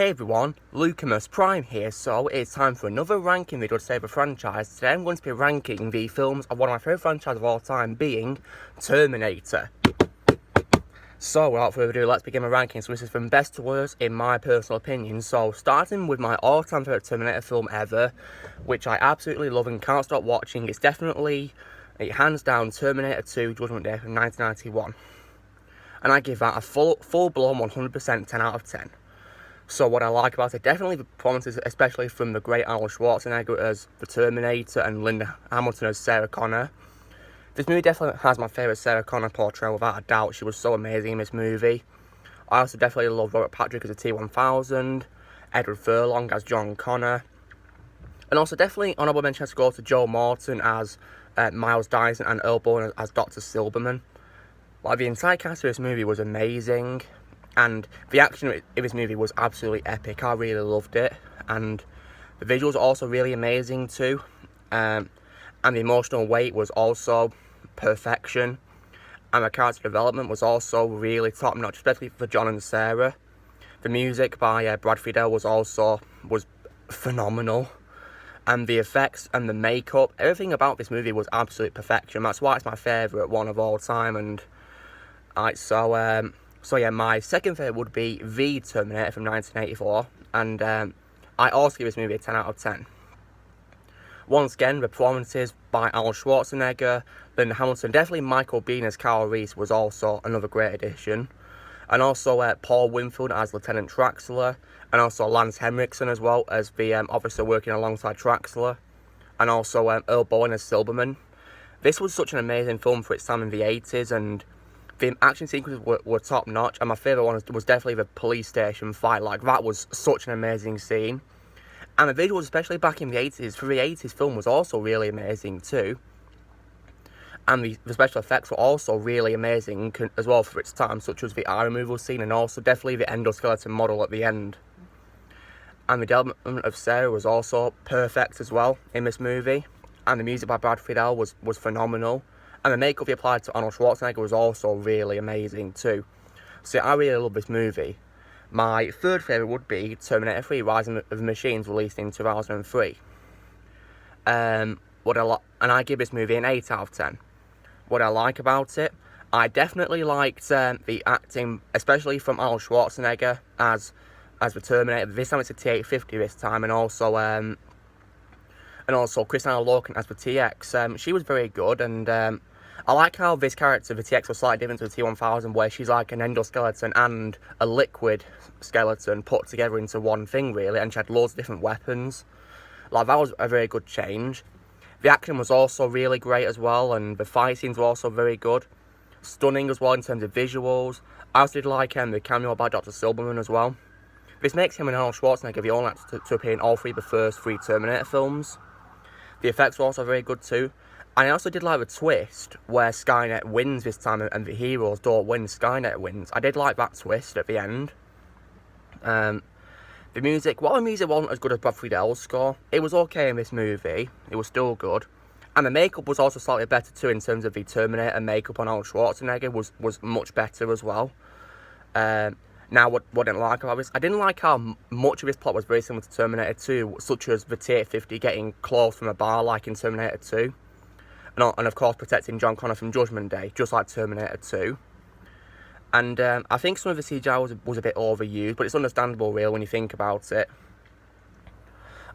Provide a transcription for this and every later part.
Hey everyone, Lucamus Prime here, so it's time for another ranking video to save a franchise. Today I'm going to be ranking the films of one of my favourite franchises of all time, being Terminator. So without further ado, let's begin my ranking. So this is from best to worst in my personal opinion. So starting with my all-time favourite Terminator film ever, which I absolutely love and can't stop watching, it's definitely, hands down, Terminator 2 Judgment Day from 1991. And I give that a full-blown 100% 10 out of 10. So what I like about it, definitely the performances, especially from the great Arnold Schwarzenegger as the Terminator and Linda Hamilton as Sarah Connor. This movie definitely has my favourite Sarah Connor portrayal without a doubt. She was so amazing in this movie. I also definitely love Robert Patrick as a T-1000, Edward Furlong as John Connor, and also definitely honourable mention has to go to Joe Morton as Miles Dyson and Earl Bowen as Dr. Silberman. Like, the entire cast of this movie was amazing. And the action in this movie was absolutely epic. I really loved it. And the visuals are also really amazing too. And the emotional weight was also perfection. And the character development was also really top notch, especially for John and Sarah. The music by Brad Fiedel was phenomenal. And the effects and the makeup, everything about this movie was absolute perfection. That's why it's my favourite one of all time. And So yeah, my second favourite would be The Terminator from 1984, and I also give this movie a 10 out of 10. Once again, the performances by Arnold Schwarzenegger, Linda Hamilton, definitely Michael Biehn as Kyle Reese was also another great addition, and also Paul Winfield as Lieutenant Traxler, and also Lance Henriksen as well as the officer working alongside Traxler, and also Earl Bowen as Silberman. This was such an amazing film for its time in the 80s, and the action sequences were top notch, and my favourite one was definitely the police station fight. Like, that was such an amazing scene. And the visuals, especially back in the 80s, for the 80s film was also really amazing too. And the special effects were also really amazing as well for its time, such as the eye removal scene and also definitely the endoskeleton model at the end. And the development of Sarah was also perfect as well in this movie. And the music by Brad Fiedel was phenomenal. And the makeup he applied to Arnold Schwarzenegger was also really amazing too. So I really love this movie. My third favourite would be Terminator 3 Rising of the Machines, released in 2003. And I give this movie an 8 out of 10. What I like about it, I definitely liked the acting, especially from Arnold Schwarzenegger as the Terminator. This time it's a T-850 this time, and also Christina Loken as the TX. She was very good, and I like how this character, the TX, was slightly different to the T-1000, where she's like an endoskeleton and a liquid skeleton put together into one thing, really, and she had loads of different weapons. Like, that was a very good change. The action was also really great as well, and the fight scenes were also very good. Stunning as well in terms of visuals. I also did like the cameo by Dr. Silberman as well. This makes him and Arnold Schwarzenegger the only actors to appear in all three of the first three Terminator films. The effects were also very good too. And I also did like the twist where Skynet wins this time and the heroes don't win, Skynet wins. I did like that twist at the end. The music, while the music wasn't as good as Brad Fiedel's score, it was okay in this movie. It was still good. And the makeup was also slightly better too, in terms of the Terminator makeup on Arnold Schwarzenegger was much better as well. Now, what I didn't like about this, I didn't like how much of this plot was very similar to Terminator 2, such as the T-850 getting close from a bar like in Terminator 2. And of course protecting John Connor from Judgment Day, just like Terminator 2. And I think some of the CGI was a bit overused, but it's understandable really when you think about it.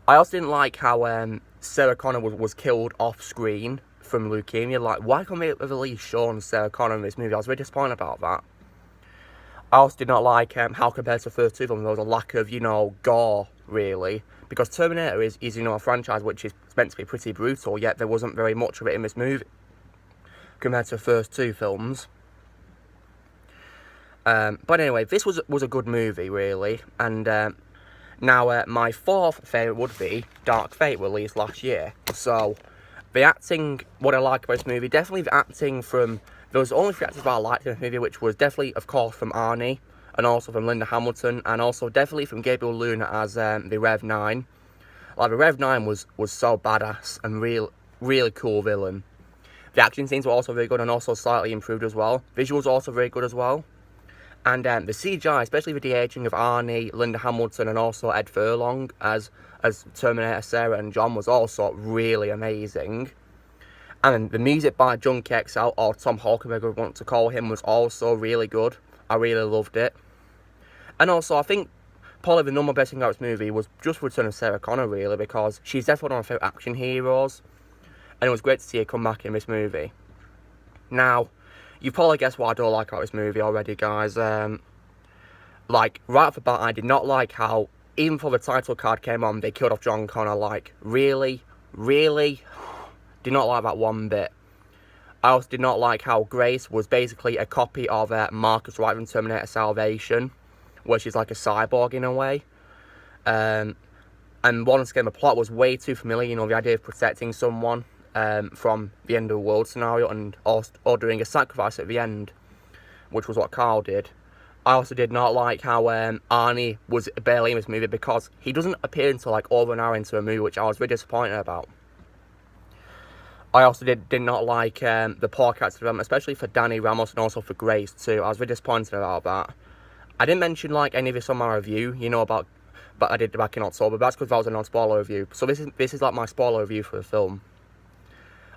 I also didn't like how Sarah Connor was killed off screen from leukemia. Like, why can't we have at least shown Sarah Connor in this movie? I was very disappointed about that. I also did not like how, compared to the first two films, there was a lack of, gore, really. Because Terminator is a franchise which is meant to be pretty brutal, yet there wasn't very much of it in this movie compared to the first two films. But anyway, this was a good movie, really. And now my fourth favourite would be Dark Fate, released last year. So, the acting, what I like about this movie, definitely the acting from... There was only three actors that I liked in the movie, which was definitely, of course, from Arnie, and also from Linda Hamilton, and also definitely from Gabriel Luna as the Rev 9. Like, the Rev 9 was so badass and really cool villain. The action scenes were also very good and also slightly improved as well. Visuals also very good as well. And the CGI, especially the de-aging of Arnie, Linda Hamilton, and also Ed Furlong as Terminator Sarah and John was also really amazing. And the music by Junkie XL, or Tom Hawkenberg, we want to call him, was also really good. I really loved it. And also, I think probably the number best thing about this movie was just return of Sarah Connor, really, because she's definitely one of my favourite action heroes. And it was great to see her come back in this movie. Now, you probably guessed what I don't like about this movie already, guys. Like, right off the bat, I did not like how, even before the title card came on, they killed off John Connor. Like, really? Really? Did not like that one bit. I also did not like how Grace was basically a copy of Marcus Wright from Terminator Salvation, where she's like a cyborg in a way. And once again, the plot was way too familiar, you know, the idea of protecting someone from the end of the world scenario and or doing a sacrifice at the end, which was what Carl did. I also did not like how Arnie was barely in this movie because he doesn't appear until like over an hour into a movie, which I was really disappointed about. I also did not like the poor character development, especially for Danny Ramos and also for Grace too. I was really disappointed about that. I didn't mention like any of this on my review, you know, but I did back in October. But that's because that was a non-spoiler review. So this is like my spoiler review for the film.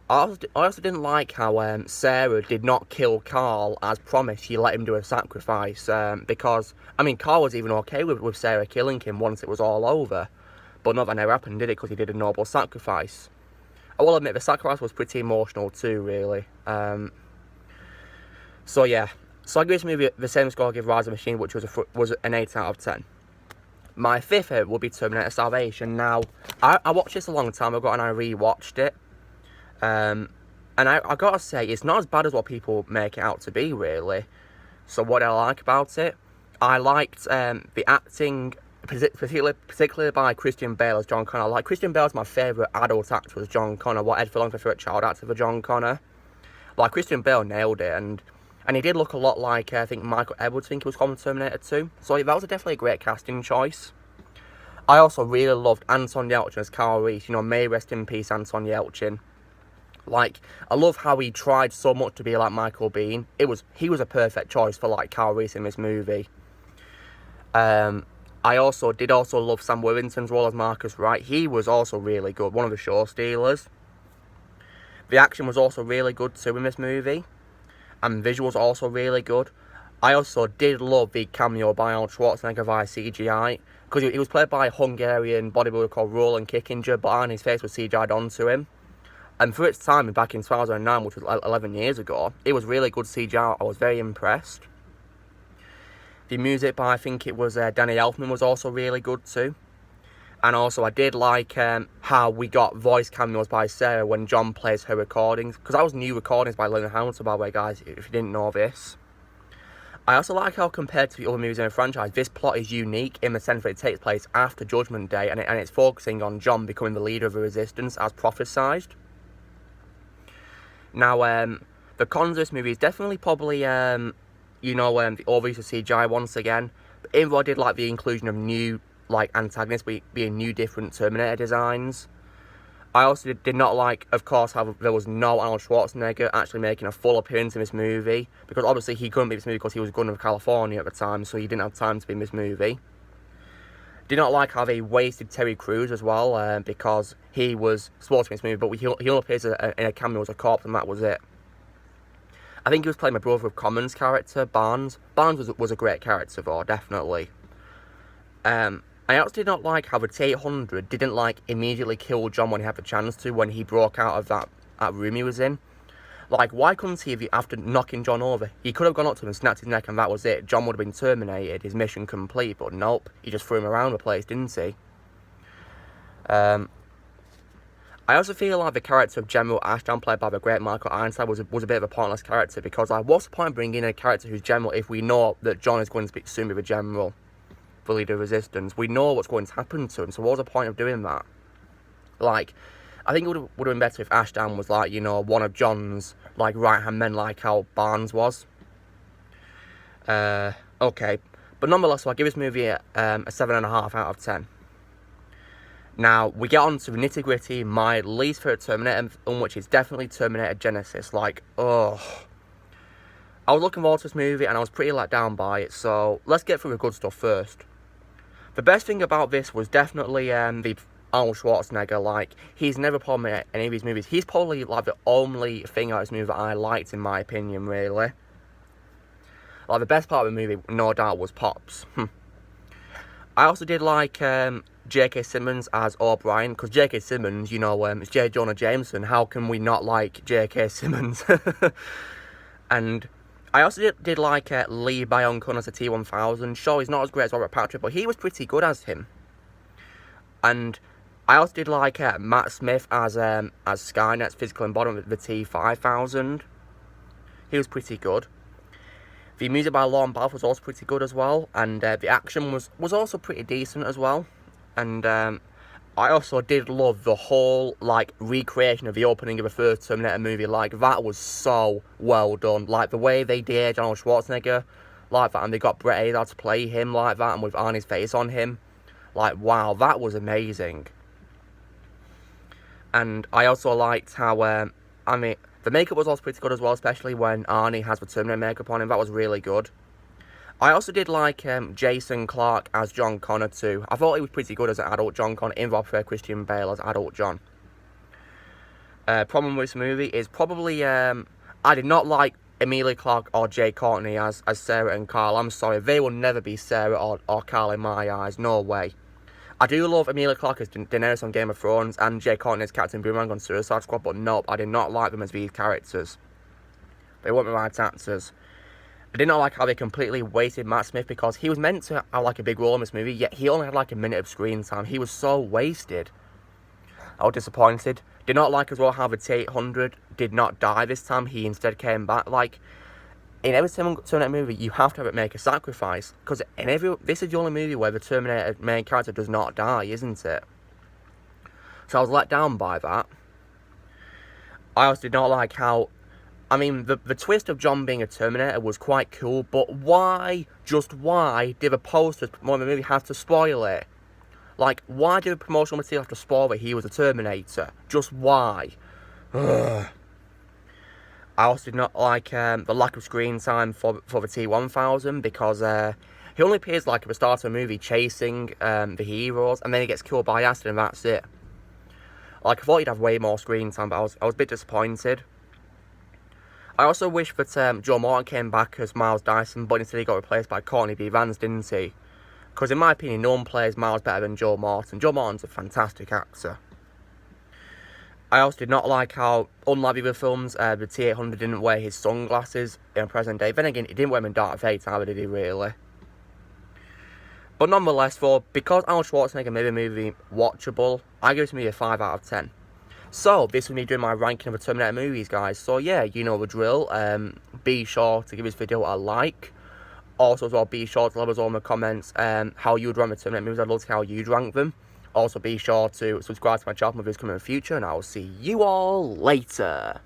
I also didn't like how Sarah did not kill Carl as promised. She let him do a sacrifice because, I mean, Carl was even okay with Sarah killing him once it was all over. But not that never happened, did it? Because he did a noble sacrifice. I will admit, the sacrifice was pretty emotional too, really. So yeah. So I give this movie the same score I give Rise of the Machine, which was an 8 out of 10. My fifth favourite would be Terminator Salvation. Now, I watched this a long time ago and I re-watched it. And I gotta say, it's not as bad as what people make it out to be, really. So what I like about it, I liked the acting, particularly by Christian Bale as John Connor. Like, Christian Bale's my favourite adult actor as John Connor, what Ed Furlong's my favourite child actor for John Connor. Like, Christian Bale nailed it, and he did look a lot like, I think, Michael Edwards, I think he was called Terminator 2. So that was definitely a great casting choice. I also really loved Anton Yelchin as Carl Reese. You know, may rest in peace, Anton Yelchin. Like, I love how he tried so much to be like Michael Biehn. He was a perfect choice for, like, Carl Reese in this movie. I also love Sam Worthington's role as Marcus Wright. He was also really good, one of the show stealers. The action was also really good too in this movie. And visuals also really good. I also did love the cameo by Arnold Schwarzenegger via CGI. Because he was played by a Hungarian bodybuilder called Roland Kickinger, but Arnie's face was CGI'd onto him. And for its time, back in 2009, which was 11 years ago, it was really good CGI. I was very impressed. The music by, I think it was Danny Elfman, was also really good too. And also, I did like how we got voice cameos by Sarah when John plays her recordings. Because that was new recordings by Linda Hamilton, by the way, guys, if you didn't know this. I also like how, compared to the other movies in the franchise, this plot is unique in the sense that it takes place after Judgment Day, and it's focusing on John becoming the leader of the Resistance as prophesied. Now, the cons of this movie is definitely probably, the overuse of CGI once again. But even though I did like the inclusion of new, like, antagonists, being new different Terminator designs. I also did not like, of course, how there was no Arnold Schwarzenegger actually making a full appearance in this movie. Because obviously he couldn't be in this movie because he was Governor of California at the time, so he didn't have time to be in this movie. Did not like how they wasted Terry Crews as well, because he was supposed to be in this movie, but he only appears in a cameo as a corpse, and that was it. I think he was playing my brother of Common's character, Barnes. Barnes was a great character, though, definitely. I also did not like how the T-800 didn't, like, immediately kill John when he had the chance to, when he broke out of that room he was in. Like, why couldn't he, after knocking John over, he could have gone up to him and snapped his neck and that was it. John would have been terminated, his mission complete, but nope, he just threw him around the place, didn't he? I also feel like the character of General Ashdown, played by the great Michael Ironside, was a bit of a pointless character, because, like, what's the point of bringing in a character who's General if we know that John is going to soon be the General, the leader of Resistance? We know what's going to happen to him, so what's the point of doing that? Like, I think it would have been better if Ashdown was, like, you know, one of John's, like, right-hand men, like how Barnes was. Okay. But nonetheless, so I give this movie a 7.5 out of 10. Now, we get on to the nitty-gritty, my least favourite Terminator film, which is definitely Terminator Genisys. Like, oh. I was looking forward to this movie and I was pretty let down by it, so let's get through the good stuff first. The best thing about this was definitely the Arnold Schwarzenegger. Like, he's never prominent in any of his movies. He's probably like the only thing out of this movie that I liked, in my opinion, really. Like, the best part of the movie, no doubt, was Pops. I also did like J.K. Simmons as O'Brien, because J.K. Simmons, you know, it's J. Jonah Jameson. How can we not like J.K. Simmons? And I also did like Lee Byung-hun as a T-1000. Sure, he's not as great as Robert Patrick, but he was pretty good as him. And I also did like Matt Smith as Skynet's physical embodiment, the T-5000. He was pretty good. The music by Lorne Balfe was also pretty good as well, and the action was also pretty decent as well. And I also did love the whole, like, recreation of the opening of the first Terminator movie. Like, that was so well done. Like, the way they did Arnold Schwarzenegger like that, and they got Brett Hazard to play him like that, and with Arnie's face on him. Like, wow, that was amazing. And I also liked how, I mean, the makeup was also pretty good as well, especially when Arnie has the Terminator makeup on him. That was really good. I also did like Jason Clarke as John Connor too. I thought he was pretty good as an adult John Connor, even though I prefer Christian Bale as adult John. Problem with this movie is probably, I did not like Emilia Clarke or Jay Courtney as Sarah and Carl. I'm sorry, they will never be Sarah or Carl in my eyes, no way. I do love Emilia Clarke as Daenerys on Game of Thrones and Jay Courtney as Captain Boomerang on Suicide Squad, but nope, I did not like them as these characters. They weren't the right actors. I did not like how they completely wasted Matt Smith, because he was meant to have like a big role in this movie, yet he only had like a minute of screen time. He was so wasted. I was disappointed. Did not like as well how the T-800 did not die this time. He instead came back. Like, in every Terminator movie, you have to make a sacrifice, because this is the only movie where the Terminator main character does not die, isn't it? So I was let down by that. I also did not like how, I mean, the twist of John being a Terminator was quite cool, but why, just why, did the posters promoting the movie have to spoil it? Like, why did the promotional material have to spoil that he was a Terminator? Just why? Ugh. I also did not like the lack of screen time for the T-1000, because he only appears like at the start of the movie chasing the heroes, and then he gets killed by acid and that's it. Like, I thought he'd have way more screen time, but I was a bit disappointed. I also wish that Joe Morton came back as Miles Dyson, but instead he got replaced by Courtney B. Vance, didn't he? Because in my opinion, no one plays Miles better than Joe Morton. Joe Morton's a fantastic actor. I also did not like how, unlike the other films, the T-800 didn't wear his sunglasses in present day. Then again, he didn't wear them in Dark Fate either, did he really? But nonetheless, because Arnold Schwarzenegger made the movie watchable, I give this movie a 5 out of 10. So, this was me doing my ranking of the Terminator movies, guys. So yeah, you know the drill. Be sure to give this video a like. Also, as well, be sure to let us all in the comments how you'd rank the Terminator movies. I'd love to hear how you'd rank them. Also, be sure to subscribe to my channel for videos coming in the future, and I will see you all later.